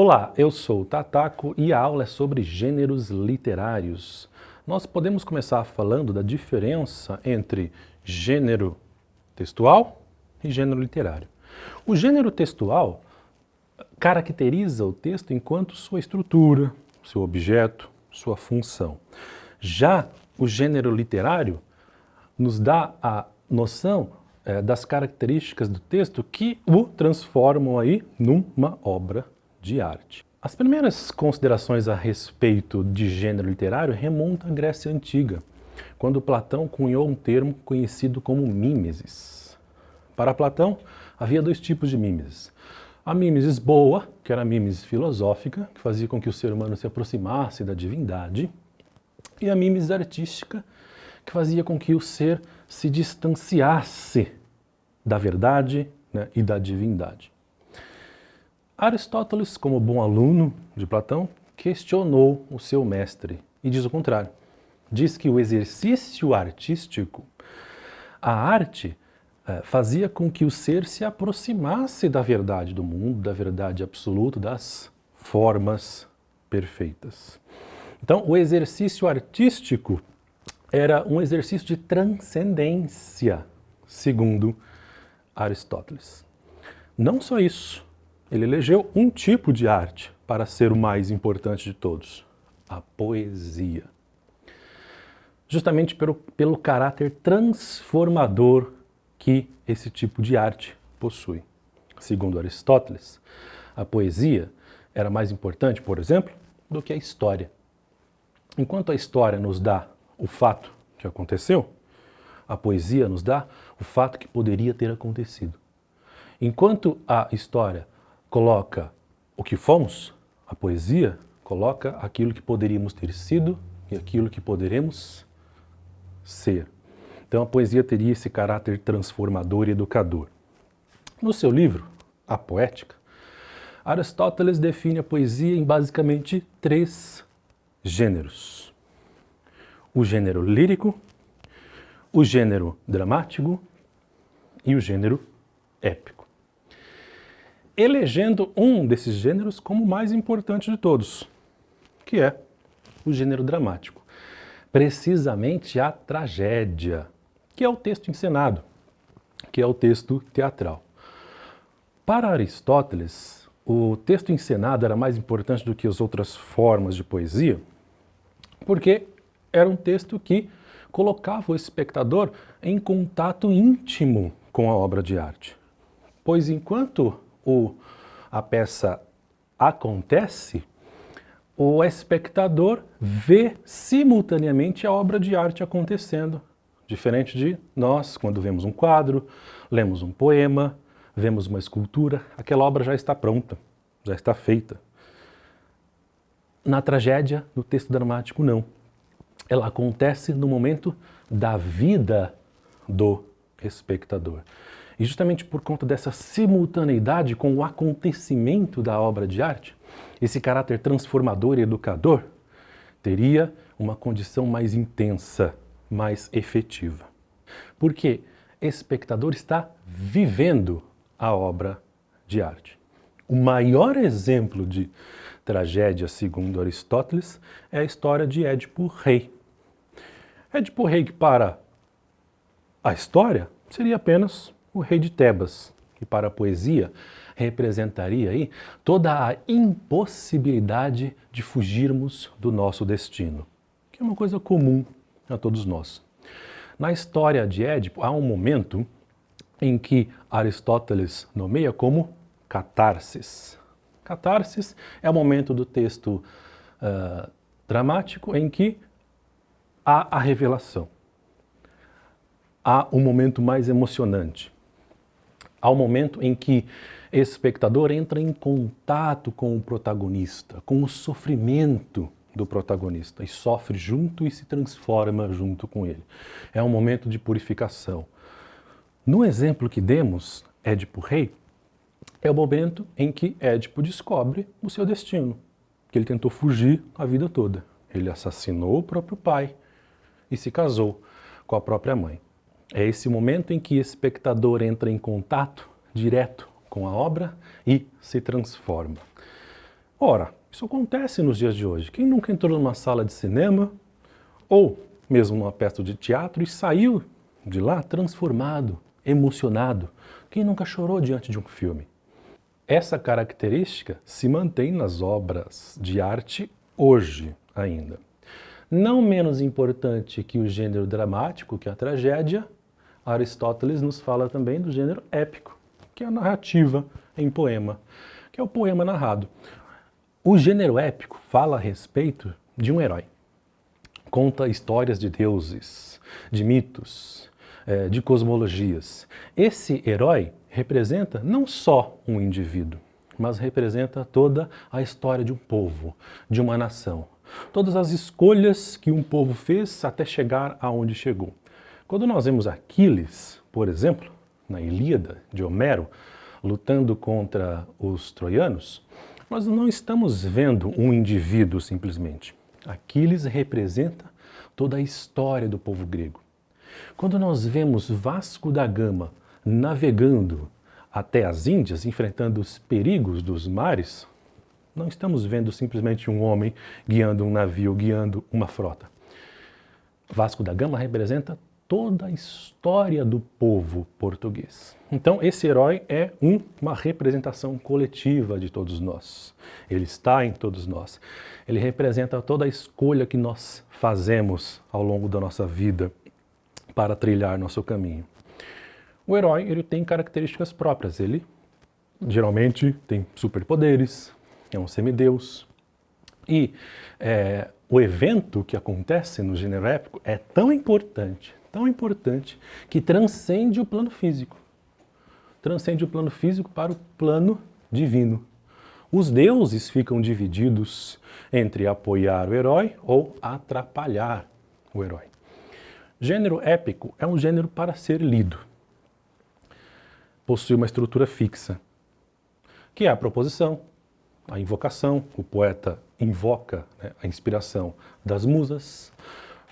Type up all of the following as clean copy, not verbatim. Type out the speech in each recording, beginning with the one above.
Olá, eu sou o Tataco e a aula é sobre gêneros literários. Nós podemos começar falando da diferença entre gênero textual e gênero literário. O gênero textual caracteriza o texto enquanto sua estrutura, seu objeto, sua função. Já o gênero literário nos dá a noção das características do texto que o transformam aí numa obra de arte. As primeiras considerações a respeito de gênero literário remontam à Grécia Antiga, quando Platão cunhou um termo conhecido como mimesis. Para Platão, havia dois tipos de mimesis. A mimesis boa, que era a mimesis filosófica, que fazia com que o ser humano se aproximasse da divindade, e a mimesis artística, que fazia com que o ser se distanciasse da verdade, né, e da divindade. Aristóteles, como bom aluno de Platão, questionou o seu mestre e diz o contrário. Diz que o exercício artístico, a arte, fazia com que o ser se aproximasse da verdade do mundo, da verdade absoluta, das formas perfeitas. Então, o exercício artístico era um exercício de transcendência, segundo Aristóteles. Não só isso, ele elegeu um tipo de arte para ser o mais importante de todos, a poesia. Justamente pelo caráter transformador que esse tipo de arte possui. Segundo Aristóteles, a poesia era mais importante, por exemplo, do que a história. Enquanto a história nos dá o fato que aconteceu, a poesia nos dá o fato que poderia ter acontecido. Enquanto a história coloca o que fomos, a poesia coloca aquilo que poderíamos ter sido e aquilo que poderemos ser. Então a poesia teria esse caráter transformador e educador. No seu livro, A Poética, Aristóteles define a poesia em basicamente 3 gêneros. O gênero lírico, o gênero dramático e o gênero épico. Elegendo um desses gêneros como o mais importante de todos, que é o gênero dramático. Precisamente a tragédia, que é o texto encenado, que é o texto teatral. Para Aristóteles, o texto encenado era mais importante do que as outras formas de poesia, porque era um texto que colocava o espectador em contato íntimo com a obra de arte. Pois enquanto a peça acontece, o espectador vê simultaneamente a obra de arte acontecendo. Diferente de nós, quando vemos um quadro, lemos um poema, vemos uma escultura, aquela obra já está pronta, já está feita. Na tragédia, no texto dramático, não. Ela acontece no momento da vida do espectador. E justamente por conta dessa simultaneidade com o acontecimento da obra de arte, esse caráter transformador e educador teria uma condição mais intensa, mais efetiva. Porque o espectador está vivendo a obra de arte. O maior exemplo de tragédia, segundo Aristóteles, é a história de Édipo Rei. Édipo Rei, que para a história seria apenas o rei de Tebas, que para a poesia representaria aí toda a impossibilidade de fugirmos do nosso destino, que é uma coisa comum a todos nós. Na história de Édipo, há um momento em que Aristóteles nomeia como catarsis. Catarsis é o momento do texto dramático em que há a revelação. Há um momento mais emocionante. Há um momento em que o espectador entra em contato com o protagonista, com o sofrimento do protagonista, e sofre junto e se transforma junto com ele. É um momento de purificação. No exemplo que demos, Édipo Rei, é o momento em que Édipo descobre o seu destino, que ele tentou fugir a vida toda. Ele assassinou o próprio pai e se casou com a própria mãe. É esse momento em que o espectador entra em contato direto com a obra e se transforma. Ora, isso acontece nos dias de hoje. Quem nunca entrou numa sala de cinema ou mesmo numa peça de teatro e saiu de lá transformado, emocionado? Quem nunca chorou diante de um filme? Essa característica se mantém nas obras de arte hoje ainda. Não menos importante que o gênero dramático, que é a tragédia, Aristóteles nos fala também do gênero épico, que é a narrativa em poema, que é o poema narrado. O gênero épico fala a respeito de um herói. Conta histórias de deuses, de mitos, de cosmologias. Esse herói representa não só um indivíduo, mas representa toda a história de um povo, de uma nação. Todas as escolhas que um povo fez até chegar aonde chegou. Quando nós vemos Aquiles, por exemplo, na Ilíada de Homero, lutando contra os troianos, nós não estamos vendo um indivíduo simplesmente. Aquiles representa toda a história do povo grego. Quando nós vemos Vasco da Gama navegando até as Índias, enfrentando os perigos dos mares, não estamos vendo simplesmente um homem guiando um navio, guiando uma frota. Vasco da Gama representa toda a história do povo português. Então, esse herói é uma representação coletiva de todos nós. Ele está em todos nós. Ele representa toda a escolha que nós fazemos ao longo da nossa vida para trilhar nosso caminho. O herói, ele tem características próprias. Ele, geralmente, tem superpoderes, é um semideus. E o evento que acontece no gênero épico é tão importante, que transcende o plano físico. Transcende o plano físico para o plano divino. Os deuses ficam divididos entre apoiar o herói ou atrapalhar o herói. Gênero épico é um gênero para ser lido. Possui uma estrutura fixa, que é a proposição, a invocação. O poeta invoca, a inspiração das musas,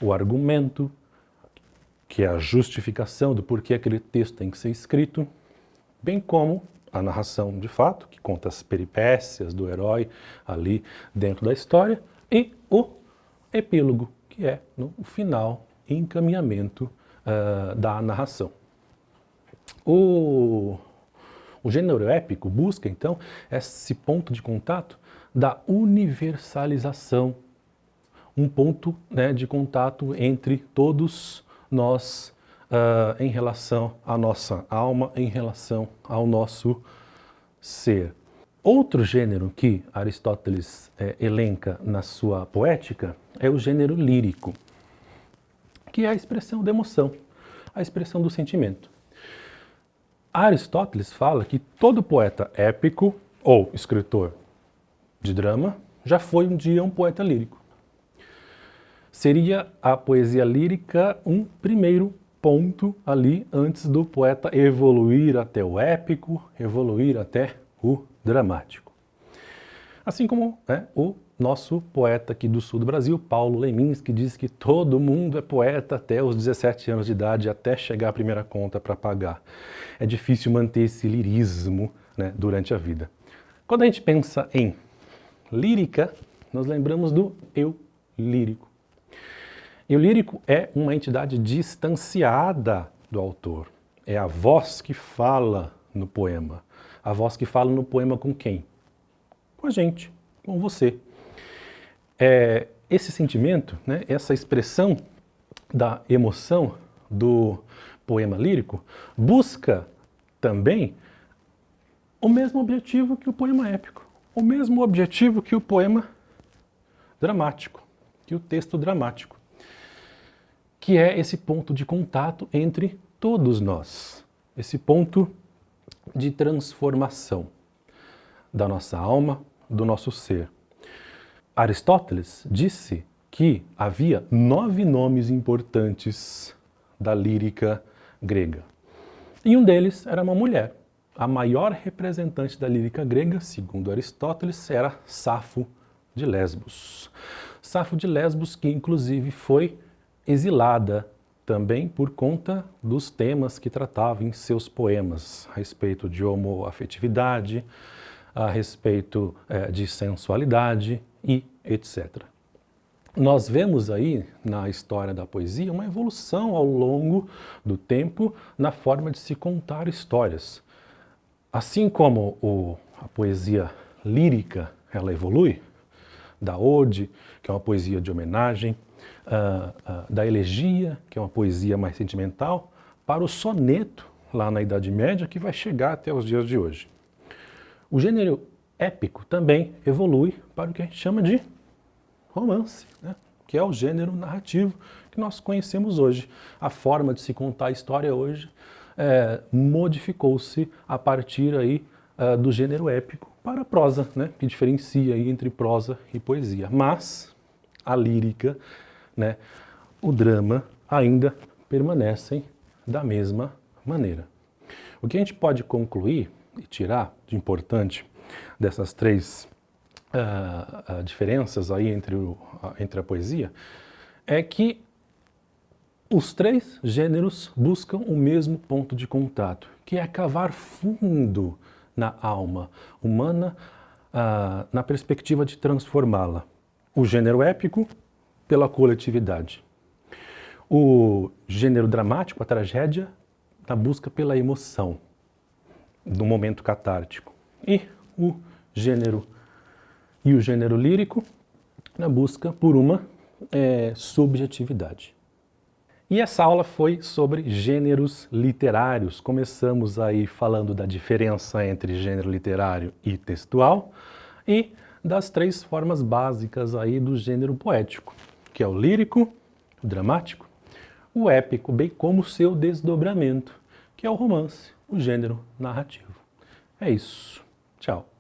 o argumento, que é a justificação do porquê aquele texto tem que ser escrito, bem como a narração de fato, que conta as peripécias do herói ali dentro da história, e o epílogo, que é no final e encaminhamento da narração. O gênero épico busca, então, esse ponto de contato da universalização, um ponto de contato entre todos nós em relação à nossa alma, em relação ao nosso ser. Outro gênero que Aristóteles elenca na sua poética é o gênero lírico, que é a expressão da emoção, a expressão do sentimento. Aristóteles fala que todo poeta épico ou escritor de drama já foi um dia um poeta lírico. Seria a poesia lírica um primeiro ponto ali antes do poeta evoluir até o épico, evoluir até o dramático. Assim como o nosso poeta aqui do sul do Brasil, Paulo Leminski, diz que todo mundo é poeta até os 17 anos de idade, até chegar a primeira conta para pagar. É difícil manter esse lirismo durante a vida. Quando a gente pensa em lírica, nós lembramos do eu lírico. E o lírico é uma entidade distanciada do autor. É a voz que fala no poema. A voz que fala no poema com quem? Com a gente, com você. Esse sentimento, essa expressão da emoção do poema lírico busca também o mesmo objetivo que o poema épico, o mesmo objetivo que o poema dramático, que o texto dramático, que é esse ponto de contato entre todos nós, esse ponto de transformação da nossa alma, do nosso ser. Aristóteles disse que havia 9 nomes importantes da lírica grega. E um deles era uma mulher. A maior representante da lírica grega, segundo Aristóteles, era Safo de Lesbos. Safo de Lesbos, que inclusive foi exilada também por conta dos temas que tratava em seus poemas, a respeito de homoafetividade, a respeito de sensualidade e etc. Nós vemos aí na história da poesia uma evolução ao longo do tempo na forma de se contar histórias. Assim como a poesia lírica ela evolui, da ode, que é uma poesia de homenagem, da elegia, que é uma poesia mais sentimental, para o soneto, lá na Idade Média, que vai chegar até os dias de hoje. O gênero épico também evolui para o que a gente chama de romance, né? Que é o gênero narrativo que nós conhecemos hoje. A forma de se contar a história hoje modificou-se a partir aí do gênero épico para a prosa, né? Que diferencia aí entre prosa e poesia. Mas a lírica, né, o drama ainda permanecem da mesma maneira. O que a gente pode concluir e tirar de importante dessas três diferenças aí entre a poesia é que os três gêneros buscam o mesmo ponto de contato, que é cavar fundo na alma humana na perspectiva de transformá-la. O gênero épico pela coletividade. O gênero dramático, a tragédia, na busca pela emoção, do momento catártico. E o gênero lírico na busca por uma subjetividade. E essa aula foi sobre gêneros literários. Começamos aí falando da diferença entre gênero literário e textual e das três formas básicas aí do gênero poético, que é o lírico, o dramático, o épico, bem como o seu desdobramento, que é o romance, o gênero narrativo. É isso. Tchau.